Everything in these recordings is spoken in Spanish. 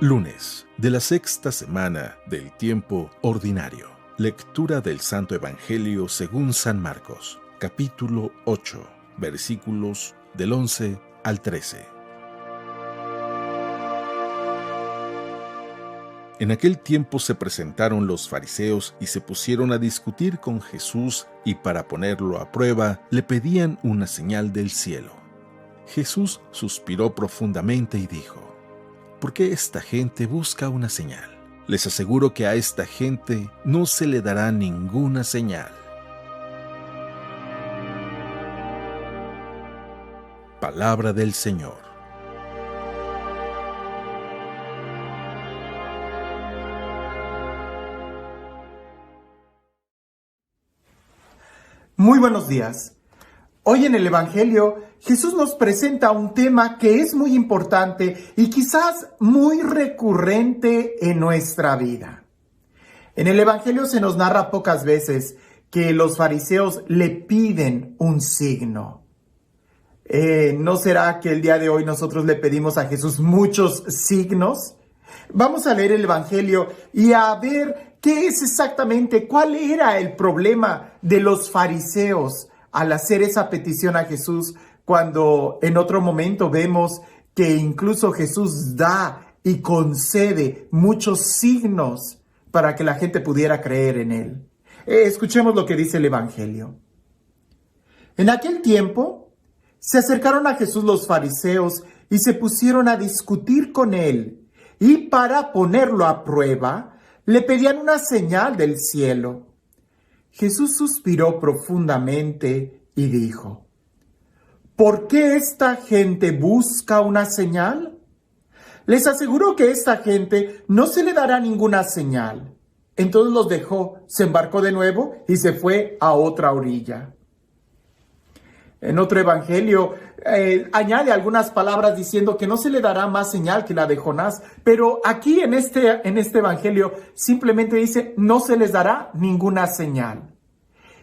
Lunes de la sexta semana del tiempo ordinario. Lectura del Santo Evangelio según San Marcos, capítulo 8, versículos del 11 al 13. En aquel tiempo se presentaron los fariseos y se pusieron a discutir con Jesús, y para ponerlo a prueba le pedían una señal del cielo. Jesús suspiró profundamente y dijo: ¿Por qué esta gente busca una señal? Les aseguro que a esta gente no se le dará ninguna señal. Palabra del Señor. Muy buenos días. Hoy en el Evangelio, Jesús nos presenta un tema que es muy importante y quizás muy recurrente en nuestra vida. En el Evangelio se nos narra pocas veces que los fariseos le piden un signo. ¿No será que el día de hoy nosotros le pedimos a Jesús muchos signos? Vamos a leer el Evangelio y a ver qué es exactamente, cuál era el problema de los fariseos al hacer esa petición a Jesús, cuando en otro momento vemos que incluso Jesús da y concede muchos signos para que la gente pudiera creer en él. Escuchemos lo que dice el Evangelio. En aquel tiempo se acercaron a Jesús los fariseos y se pusieron a discutir con él, y para ponerlo a prueba le pedían una señal del cielo. Jesús suspiró profundamente y dijo: ¿Por qué esta gente busca una señal? Les aseguro que esta gente no se le dará ninguna señal. Entonces los dejó, se embarcó de nuevo y se fue a otra orilla. En otro evangelio añade algunas palabras diciendo que no se le dará más señal que la de Jonás, pero aquí en este evangelio simplemente dice: no se les dará ninguna señal.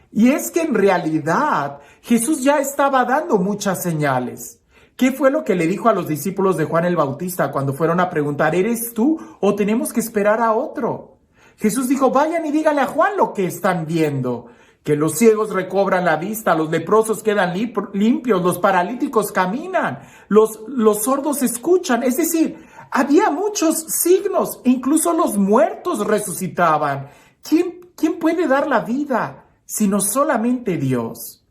Y es que en realidad Jesús ya estaba dando muchas señales. ¿Qué fue lo que le dijo a los discípulos de Juan el Bautista cuando fueron a preguntar: ¿eres tú o tenemos que esperar a otro? Jesús dijo: vayan y díganle a Juan lo que están viendo, que los ciegos recobran la vista, los leprosos quedan limpios, los paralíticos caminan, los sordos escuchan. Es decir, había muchos signos, incluso los muertos resucitaban. ¿Quién puede dar la vida sino solamente Dios?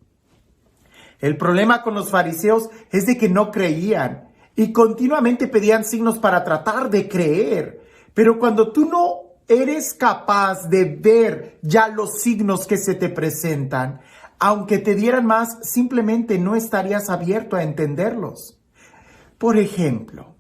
El problema con los fariseos es de que no creían y continuamente pedían signos para tratar de creer. Pero cuando tú no eres capaz de ver ya los signos que se te presentan, aunque te dieran más, simplemente no estarías abierto a entenderlos. Por ejemplo,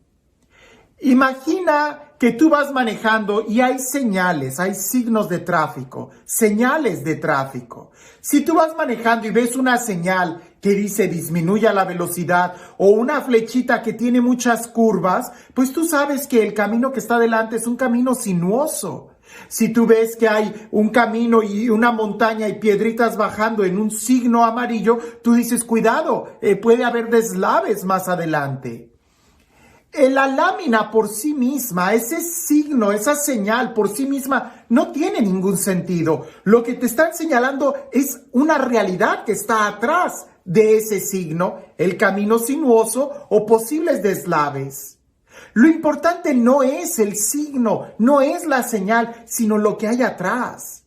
imagina que tú vas manejando y hay señales, hay signos de tráfico, señales de tráfico. Si tú vas manejando y ves una señal que dice disminuya la velocidad, o una flechita que tiene muchas curvas, pues tú sabes que el camino que está delante es un camino sinuoso. Si tú ves que hay un camino y una montaña y piedritas bajando en un signo amarillo, tú dices: cuidado, puede haber deslaves más adelante. La lámina por sí misma, ese signo, esa señal por sí misma no tiene ningún sentido. Lo que te están señalando es una realidad que está atrás de ese signo, el camino sinuoso o posibles deslaves. Lo importante no es el signo, no es la señal, sino lo que hay atrás.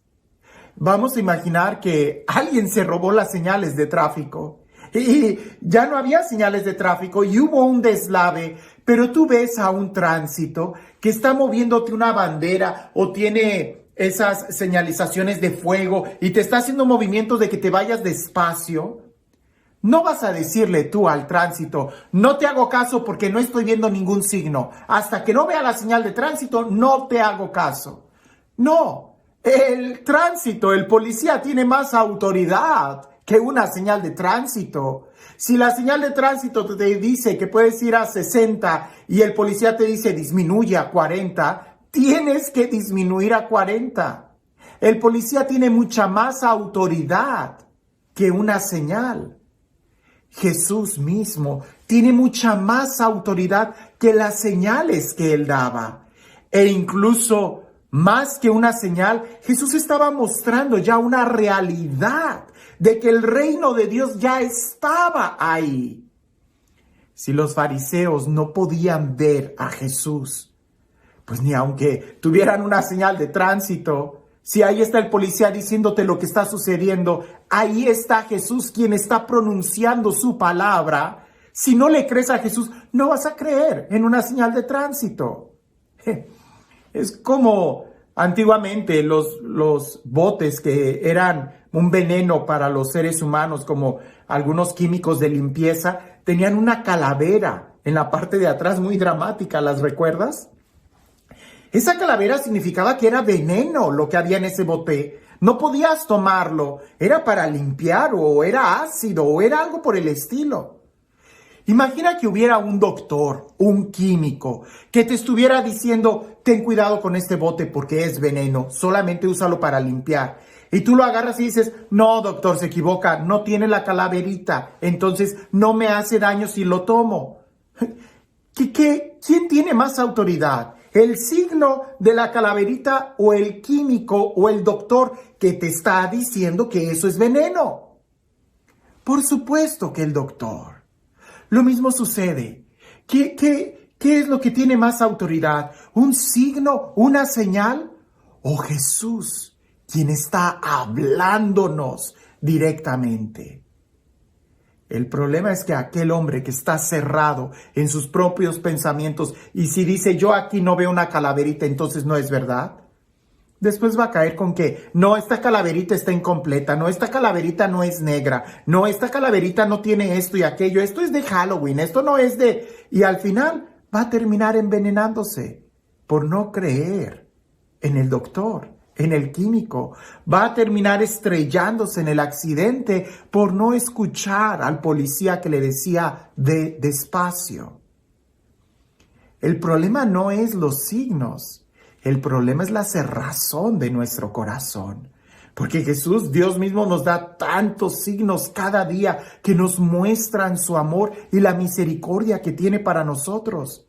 Vamos a imaginar que alguien se robó las señales de tráfico y ya no había señales de tráfico y hubo un deslave, pero tú ves a un tránsito que está moviéndote una bandera o tiene esas señalizaciones de fuego y te está haciendo movimientos de que te vayas despacio. No vas a decirle tú al tránsito: no te hago caso porque no estoy viendo ningún signo. Hasta que no vea la señal de tránsito, no te hago caso. No, el tránsito, el policía tiene más autoridad que una señal de tránsito. Si la señal de tránsito te dice que puedes ir a 60 y el policía te dice disminuye a 40, tienes que disminuir a 40. El policía tiene mucha más autoridad que una señal. Jesús mismo tiene mucha más autoridad que las señales que él daba. E incluso más que una señal, Jesús estaba mostrando ya una realidad de que el reino de Dios ya estaba ahí. Si los fariseos no podían ver a Jesús, pues ni aunque tuvieran una señal de tránsito, si ahí está el policía diciéndote lo que está sucediendo, ahí está Jesús quien está pronunciando su palabra. Si no le crees a Jesús, no vas a creer en una señal de tránsito. Es como antiguamente los botes que eran un veneno para los seres humanos, como algunos químicos de limpieza, tenían una calavera en la parte de atrás muy dramática, ¿las recuerdas? Esa calavera significaba que era veneno lo que había en ese bote. No podías tomarlo, era para limpiar o era ácido o era algo por el estilo. Imagina que hubiera un doctor, un químico, que te estuviera diciendo, ten cuidado con este bote porque es veneno, solamente úsalo para limpiar. Y tú lo agarras y dices, no doctor, se equivoca, no tiene la calaverita, entonces no me hace daño si lo tomo. ¿Quién tiene más autoridad? ¿El signo de la calaverita o el químico o el doctor que te está diciendo que eso es veneno? Por supuesto que el doctor. Lo mismo sucede. ¿Qué es lo que tiene más autoridad? ¿Un signo, una señal? ¿O Jesús, quien está hablándonos directamente? El problema es que aquel hombre que está cerrado en sus propios pensamientos y si dice yo aquí no veo una calaverita, entonces no es verdad. Después va a caer con que no, esta calaverita está incompleta, no, esta calaverita no es negra, no, esta calaverita no tiene esto y aquello, esto es de Halloween, esto no es de... Y al final va a terminar envenenándose por no creer en el doctor, en el químico. Va a terminar estrellándose en el accidente por no escuchar al policía que le decía despacio. El problema no es los signos. El problema es la cerrazón de nuestro corazón. Porque Jesús, Dios mismo, nos da tantos signos cada día que nos muestran su amor y la misericordia que tiene para nosotros.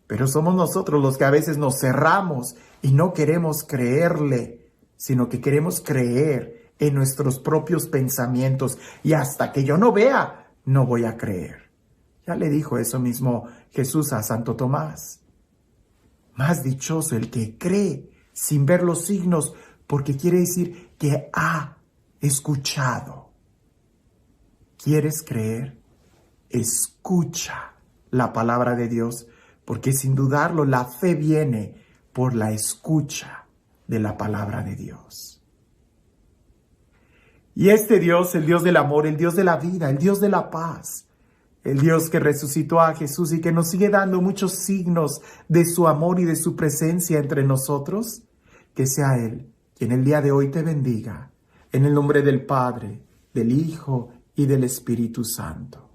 Pero somos nosotros los que a veces nos cerramos y no queremos creerle, sino que queremos creer en nuestros propios pensamientos. Y hasta que yo no vea, no voy a creer. Ya le dijo eso mismo Jesús a Santo Tomás. Más dichoso el que cree sin ver los signos, porque quiere decir que ha escuchado. ¿Quieres creer? Escucha la palabra de Dios, porque sin dudarlo la fe viene por la escucha de la palabra de Dios. Y este Dios, el Dios del amor, el Dios de la vida, el Dios de la paz, el Dios que resucitó a Jesús y que nos sigue dando muchos signos de su amor y de su presencia entre nosotros, que sea Él quien el día de hoy te bendiga, en el nombre del Padre, del Hijo y del Espíritu Santo.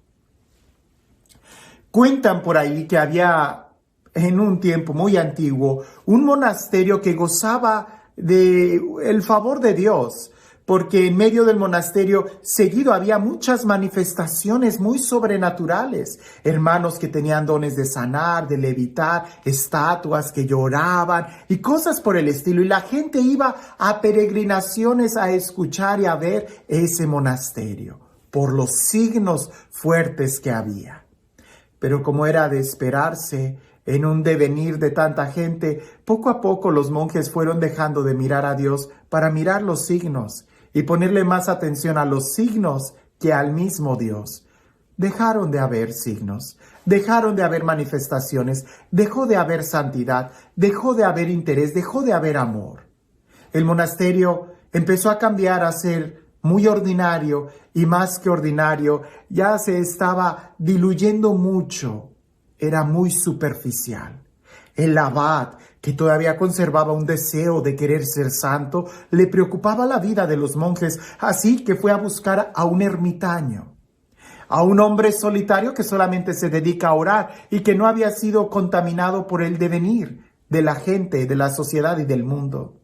Cuentan por ahí que había en un tiempo muy antiguo un monasterio que gozaba del favor de Dios, porque en medio del monasterio seguido había muchas manifestaciones muy sobrenaturales, hermanos que tenían dones de sanar, de levitar, estatuas que lloraban y cosas por el estilo, y la gente iba a peregrinaciones a escuchar y a ver ese monasterio por los signos fuertes que había. Pero como era de esperarse, en un devenir de tanta gente, poco a poco los monjes fueron dejando de mirar a Dios para mirar los signos y ponerle más atención a los signos que al mismo Dios. Dejaron de haber signos, dejaron de haber manifestaciones, dejó de haber santidad, dejó de haber interés, dejó de haber amor. El monasterio empezó a cambiar a ser muy ordinario y más que ordinario, ya se estaba diluyendo mucho. Era muy superficial. El abad, que todavía conservaba un deseo de querer ser santo, le preocupaba la vida de los monjes, así que fue a buscar a un ermitaño, a un hombre solitario que solamente se dedica a orar y que no había sido contaminado por el devenir de la gente, de la sociedad y del mundo.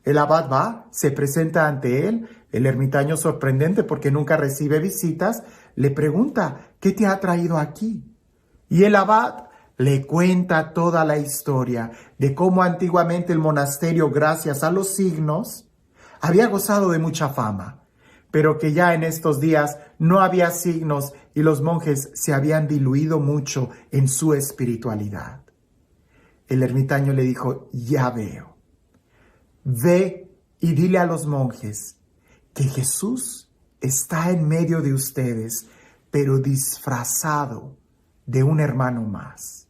El abad va, se presenta ante él. El ermitaño, sorprendente porque nunca recibe visitas, le pregunta, ¿qué te ha traído aquí? Y el abad Le cuenta toda la historia de cómo antiguamente el monasterio, gracias a los signos, había gozado de mucha fama, pero que ya en estos días no había signos y los monjes se habían diluido mucho en su espiritualidad. El ermitaño le dijo: ya veo. Ve y dile a los monjes que Jesús está en medio de ustedes, pero disfrazado de un hermano más.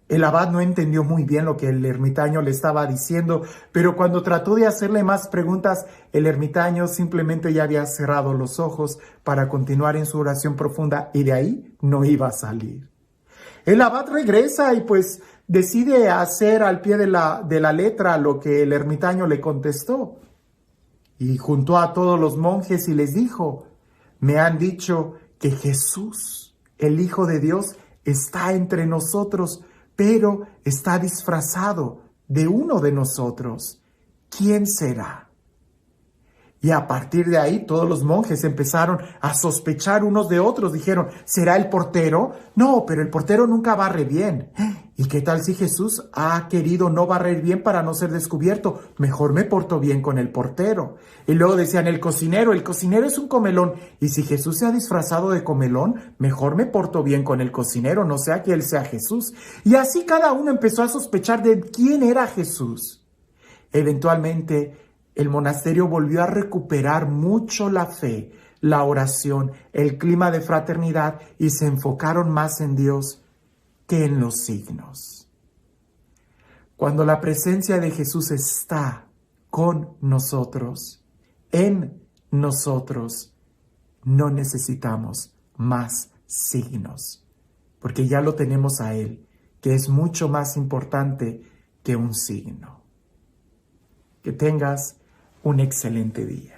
El abad no entendió muy bien lo que el ermitaño le estaba diciendo, pero cuando trató de hacerle más preguntas, el ermitaño simplemente ya había cerrado los ojos para continuar en su oración profunda y de ahí no iba a salir. El abad regresa y pues decide hacer al pie de la letra lo que el ermitaño le contestó. Y juntó a todos los monjes y les dijo: me han dicho que Jesús, el Hijo de Dios, está entre nosotros, pero está disfrazado de uno de nosotros. ¿Quién será? Y a partir de ahí todos los monjes empezaron a sospechar unos de otros. Dijeron: ¿será el portero? No, pero el portero nunca barre bien. ¿Y qué tal si Jesús ha querido no barrer bien para no ser descubierto? Mejor me porto bien con el portero. Y luego decían: el cocinero es un comelón. Y si Jesús se ha disfrazado de comelón, mejor me porto bien con el cocinero, no sea que él sea Jesús. Y así cada uno empezó a sospechar de quién era Jesús. Eventualmente, el monasterio volvió a recuperar mucho la fe, la oración, el clima de fraternidad y se enfocaron más en Dios que en los signos. Cuando la presencia de Jesús está con nosotros, en nosotros, no necesitamos más signos, porque ya lo tenemos a Él, que es mucho más importante que un signo. Que tengas un excelente día.